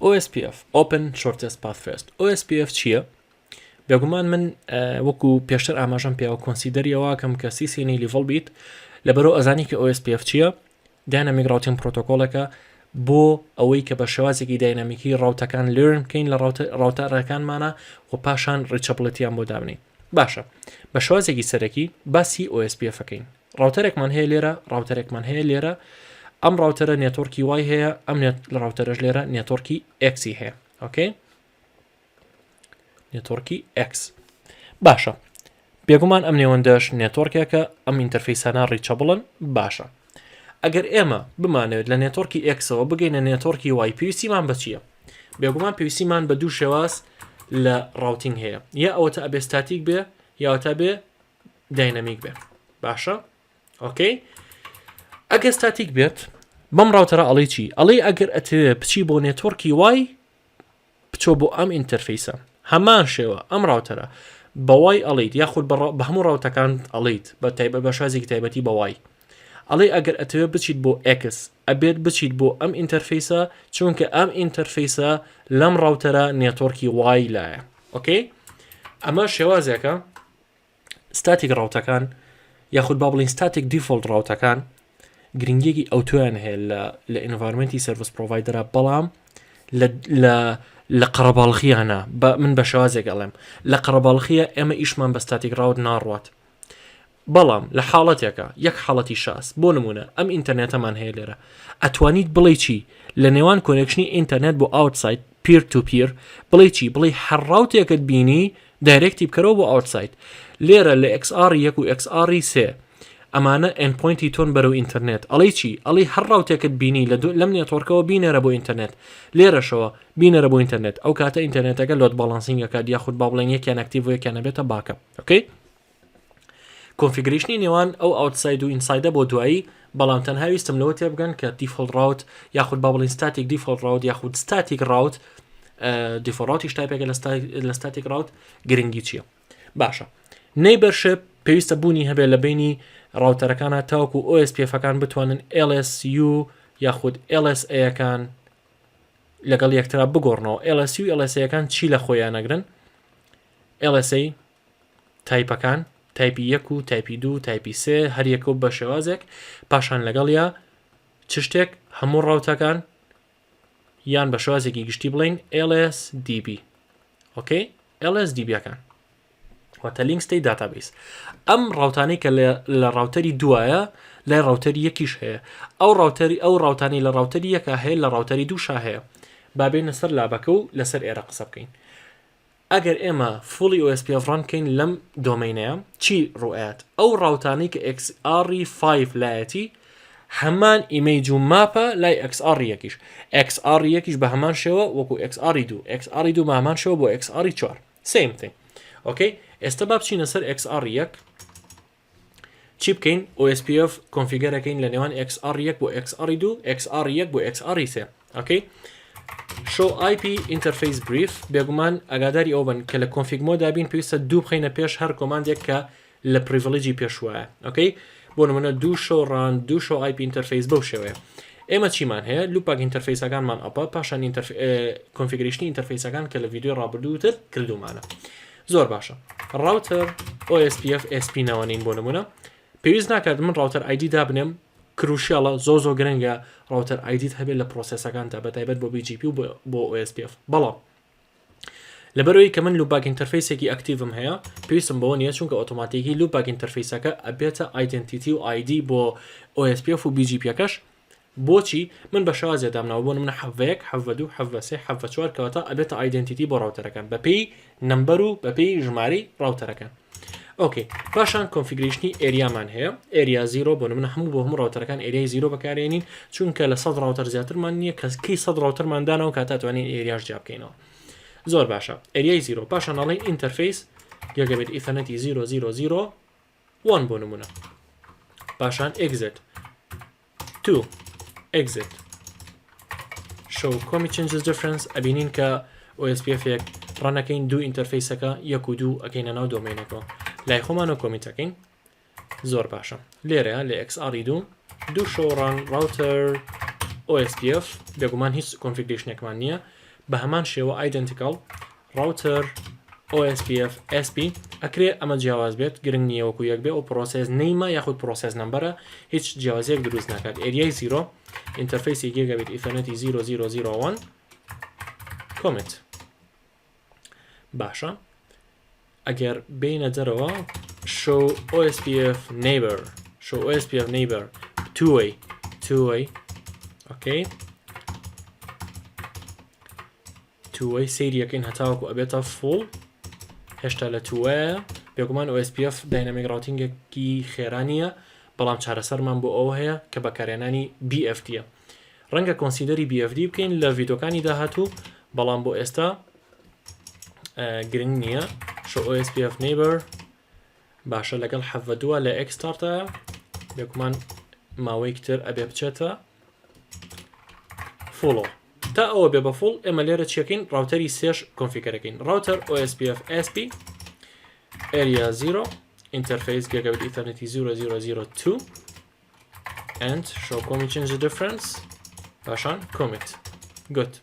OSPF Open Shortest Path First OSPF چییە؟ بێگومان من وەکو پێشتر ئاماژەم پیاوە کۆنسیدەریەوە کەم کە CCNA لیڤڵ بیت لەبەرەوە ئەزانی کە OSPF چییە؟ داینامیک راوتینگ پرۆتۆکۆڵەکە بۆ ئەوەی کە بە شێوازێکی داینامیکی ڕاوتەکان لێرن بکەین لە ڕاوتەرەکانمانە و پاشان ڕیچەبڵەتیان بۆ دابنین. باشە بە شێوازێکی سەرەکی باسی OSPF ئەکەین. ڕاوتەرێکمان هەیە لێرە ڕاوتەرێکمان هەیە لێرە ئەم ڕاوتەرە نێتۆرکی وای هەیە ئەم ڕاوتەرەش لێرە نێتۆرکی X هەیە. ئۆکەی نێتۆرکی X باشە بێگومان ئەم نێوەندەش نێتۆرکێکە ئەم ئینتەرفەیسانە ڕیچەبڵن باشە. ئەگەر ئێمە بمانەوێت لە نێتۆرکی Xەوە بگەینە نێتۆرکی وای پێویستیمان بە چییە؟ بێگومان پێویستیمان بە دوو شێواز لە ڕاوتینگ هەیە یا ئەوەتە ئەبێ ستاتیک بێ یاوەتە بێ داینامیک بێ. باشە ئۆکەی ئەگەر ستاتیک بێت بەم ڕاوتەرە ئەڵێ چی؟ ئەڵێ ئەگەر ئەتەوێ بچی بۆ نێتۆرکی وای بچۆ بۆ ئەم ئینتەرفەیسە هەمان شێوە ئەم ڕاوتەرە بەوای ئەڵیت یاخود بە هەموو ڕاوتەکان ئەڵیت بە تایبەت بە شازێکی تایبەتی بەوای ئەڵێ ئەگەر ئەتەوێت بچیت بۆ X ئەبێت بچیت بۆ ئەم ئینتەرفەیسە چونکە ئەم ئینتەرفەیسە لەم ڕاوتەرە نێتۆرکی وای لایە. ئۆکەی ئەمە شێوازێکە ستاتیک ڕاوتەکان یاخود با بڵین ستاتیک دیفۆڵت ڕاوتەکان گرنگیەکی ئەوتۆیان هەیە لە ئینڤایرمنتی سەرویس پرۆڤایدەرە بەڵام لە قەرەباڵغیانە من بە شێوازێک ئەڵێم لە قەرەباڵغیە ئێمە ئیشمان بە ستاتیک ڕاوت ناڕوات. بەڵام لە حاڵەتێکە یەک حاڵەتی شاس بۆ نمونە ئەم ئینتەرنێتەمان هەیە لێرە ئەتوانیت بڵێ چی لە نێوان کۆنێکشنی ئینتەرنێت بۆ ئاوتسایت پیر تو پیر بڵێ چی بڵێ هەر ڕاوتێکت بینی دایرێکتی بکەرەوە بۆ ئاوتسایت لێرە لە XR1 و XR3 ئەمانە ئەندپۆینتی تۆن بەرەو ئینتەرنێت ئەڵێ چی ئەڵێ هەر ڕاوتێکت بینی لەم نێتۆرکەوە بینێرە بۆ ئینتەرنێت لێرەشەوە بینێرە بۆ ئینتەرنێت ئەو کاتە ئینتەرنێتەکە لۆد باڵانسینگەکە یاخود با بڵێن یەکیان ئەکتیڤ و یەکیان نەبێتە باکە. ئۆکەی کۆنفیگریشنی نێوان ئەو ئاوتساید و ئینسایدە بۆ دوایی بەڵام تەنها ویستم لەوە تێبگەن کە دیفۆڵت ڕاوت یاخود با بڵین ستاتیک دیفۆڵت ڕاوت یاخود ستاتیک ڕاوت دیفۆڕاوتیش تایپێکە لە ستاتیک ڕاوت گرنگی چییە؟ باشە نەیبەرشپ پێویستە بوونی هەبێت لە بینی ڕاوتەرەکانە تاوەکو OSPF-ەکان بتوانن LSU یاخود LSA-ەکان لەگەڵ یەکترا بگۆڕنەوە. LSU و LSA-ەکان چی لە خۆیان نەگرن؟ LSA تایپەکان تایپی 1 و تایپی 2 تایپی 3 هەریەکە بە شێوازێک پاشان لەگەڵ یا چ شتێک هەموو ڕاوتەکان یان بە شێوازێکی گشتی بڵین LSDB. ئۆکەی LSDB-ەکان واتە لینک ستەیت داتابیس ئەم ڕاوتانەی کە لە ڕاوتەری دوایە لای ڕاوتەری یەکیش هەیە ئەو ڕاوتانی لە ڕاوتەری یەکە هەیە لە ڕاوتەری دووشا هەیە بابێنە سەر لابەکە و لەسەر ئێرە قسە بکەین. ئەگەر ئێمە فوڵی OSPF ڕان بکەین لەم دۆمینەیە چی ڕوئات ئەو ڕاوتانەی کە XR5 لایەتی هەمان ئیمەیج و ماپە لای XR1 XR1 بە هەمان شێوە وەکو XR2 XR2 بە هەمان شێوە بۆ XR4 same thing. ئۆکەی ئێستا با بچینە سەر XR1 چی بکەین OSPF کۆنفیگەرەکەین لە نێوان XR1 بۆ XR2 XR1 بۆ XR3. ئۆکەی show IP interface brief بێگومان ئەگاداری ئەو بن کە لە کۆنفیگ مۆدا بین پێویستە دوو بخەینە پێش هەر کۆماندێک کە لە پریڤیلێجی پێشوایە. ئۆکەی بۆ نمونە دوو show run دوو show IP interface بەو شێوەیە. ئێمە چیمان هەیە لوپاک ئینتەرفەیسەکانمان ئەپە پاشان کۆنفیگریشنی ئینتەرفەیسەکان کە لە ڤیدیۆ ڕابردووتر کردومانە. زۆر باشە ڕاوتەر OSPF SP ناوانین بۆ نمونە پێویست ناکات من ڕاوتەر ID دابنێم کروشیاڵە زۆ گرنگە ڕاوتەر IDت هەبێت لە پرۆسەسەکانتە بەتایبەت بۆ BGP و بۆ OSPF. بەڵام لەبەرەوەی کە من لوپاک ئینتەرفەیسێکی ئەکتیڤم هەیە پێویستم بەوە نیە چونکە ئۆتۆماتیکی لوپاک ئینتەرفەیسەکە ئەبێتە ئایدنتیتی و ID بۆ OSPF و BGP-ەکەش بۆچی من بە شازێ دامناوە بۆ منە حەڤەیەک حەڤەدوو حەڤەسێ حەڤەچوار کەواتە ئەبێتە ئایدنتیتی بۆ ڕاوتەرەکان بەپێی نمبەر و بەپێی ژماری ڕاوتەرەکان. ئۆکەی پاشان کۆنفیگریشنی ئێریامان هەیە ئێریا 0 بۆ منە هەموو بۆ هەموو ڕاوتەرەکان ئێریای 0 بەکارێنین چونکە لە 100 ڕاوتەر زیاترمان نییە کەسکی 100 ڕاوتەرمان دانەوە کاتاتوانین ئێریاش جیا بکەینەوە. زۆر باشە ئێریای 0 پاشان ئەڵێن ئینتەرفەیس گیگابیت ئیثەرنەتی 0.0.0.1 بۆ نمونە پاشان exit 2 exit show commit changes difference ئەبینین کە OSPF-ێک ڕانەکەین دوو ئینتەرفەیسەکە 1 و 2 ئەکەینە ناو دۆمینەکەەوە لای خۆمانەوە کۆمیتەکەین. زۆر باشە لێرەیە لە XR2 دوو شۆڕان ڕاوتەر OSPF بێگومان هیچ کۆنفیگریشنێکمان نییە بە هەمان شێوە identical router OSPF SP ئەکرێ ئەمە جیاواز بێت گرنگ نییە وەکو یەک بێ و پرۆسس نەیمە یاخود پرۆسس نمبەرە هیچ جیاوازیەک دروست ناکات ئێریای 0 ئینتەرفەیسی گیگابیت ئیثەرنەتی 0001 کۆمنت باشە ئەگەر بینە دەرەوە show OSPF neighbor two-way okay two-way سیریەکەین هەتاوەکو ئەبێتە full هێشتا لە two-way بێگومان OSPF داینامیک ڕاوتینگێکی خێرانیە بەڵام چارەسەرمان بۆ ئەوە هەیە کە بەکارهێنانی BFD-ە ڕەنگە کۆنسیدەری BFD بکەین لە ڤیدۆکانی داهاتوو بەڵام بۆ ئێستا گرنگ نییە show OSPF neighbor باشە لەگەڵ حەڤەدووە لە ئەکستارتە بێگومان ماوەی کتر ئەبێ بچێتە فۆڵۆ تا ئەوە بێ بە فۆڵ ئێمە لێرە چیەکەین ڕاوتەری سێش کۆنفیگەرەکەین router OSPF SP area 0 interface gigabit ethernet 0002 and show commit change the difference باشان commit good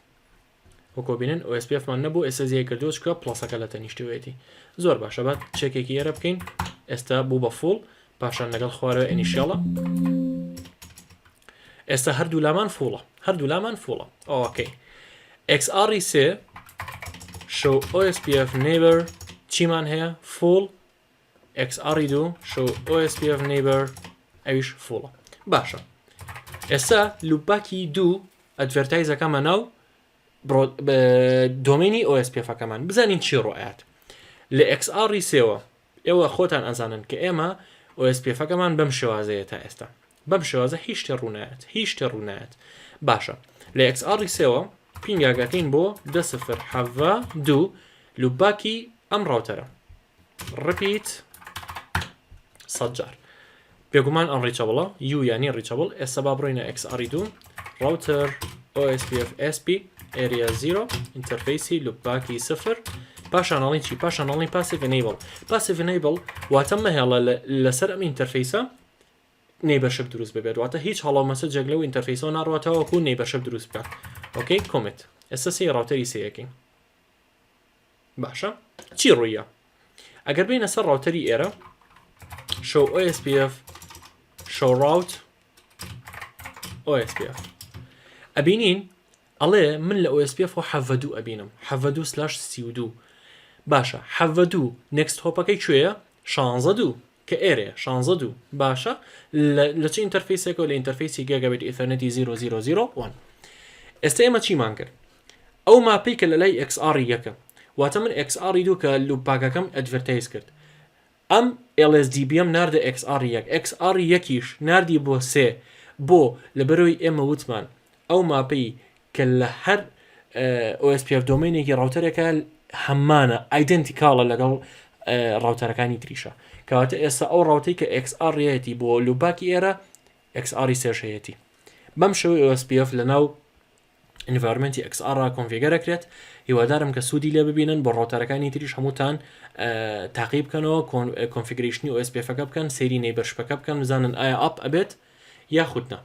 وەکۆ بینن OSPF مان نەبوو ئێستا زیای کردووە چکە پڵاسەکە لە تەنیشتوێتی زۆر باشە بات چێکێکی ئێرە بکەین ئێستا بوو بە فۆڵ پاشان لەگەڵ خوارەوە ئینیشیاڵە ئێستا هەردوو لامان فۆڵە ئۆکەی XR3 show OSPF neighbor چیمان هەیە full XR2 show OSPF neighbor ئەویش فۆڵە باشە ئێستا لوپاکی دوو ئەدڤەرتایزەکەمە ناو دۆمینی OSPF-ەکەمان بزانین چی ڕۆیات لە XR3ەوە ئێوە خۆتان ئەزانن کە ئێمە OSPF-ەکەمان بەم شێوازەیە تا ئێستا بەم شێوازە هیچ شتێ ڕوونایەت باشە لە XR3ەوە پینگاگەکەین بۆ 10.7.2 لوپاکی ئەم ڕاوتەرە repeat 100 جار بێگومان ئەم ڕیچەبڵە U یانی ڕیچەبڵ ئێستا با بڕۆینە XR2 router OSPF SP area 0 interface لوپاکی 0 پاشانەڵی چی پاشانەڵی passive enable واتە مەهێڵە لەسەر ئەم ئینتەرفەیسە نەیبەرشەب دروست ببێت واتە هیچ هەڵاو مەسەجێک لەو ئینتەرفەیسەوە ناڕاتەوەکو نەیبەرشەب دروست بکات ئۆکەی کۆمت ئێستا سی ڕاوتەری سەیەکەین باشە چی ڕوویە ئەگەر بینە سەر ڕاوتەری ئێرە show OSPF show route OSPF ئەبینین ئەڵێ من لە OSPF و حەڤەدوو ئەبینم حەڤەدوو/32 باشە حەڤەدوو نێکست هۆپەکەی کوێیە 16 کە ئێرێ 16 باشە لە چ ئینتەرفەیسێکەوە لە ئینتەرفەیسی گیگابیت ئیثەرنەتی 0001 ئێستا ئێمە چیمان کرد ئەو ماپەی کە لە لای XR یەکە واتە من XR2 کە لوپاکەکەم ئەدڤەرتایز کرد ئەم LSDBM ناردە XR یەکیش ناردی بۆ سێ بۆ لەبەرەوەی ئێمە وتمان ئەو ماپەی کە لە هەر OSPF دۆمینێکی ڕاوتەرێکە هەمانە ئایدنتیکاڵە لەگەڵ ڕاوتەرەکانی تریشە کەواتە ئێستا ئەو ڕاوتەی کە XR هەیەتی بۆ لوپاکی ئێرە XR3 هەیەتی بەم شێوەی OSPF لە ناو environmenti XR کۆنفیگەرەکرێت هیوادارم کە سوودی لێ ببینن بۆ ڕاوتەرەکانی تریش هەمووتان تاقیب بکەنەوە کۆنفیگریشنی OSPF-ەکە بکەن سەیری نەیبەرشپەکە بکەن بزانن ئایا ئاپ ئەبێت یاخود نە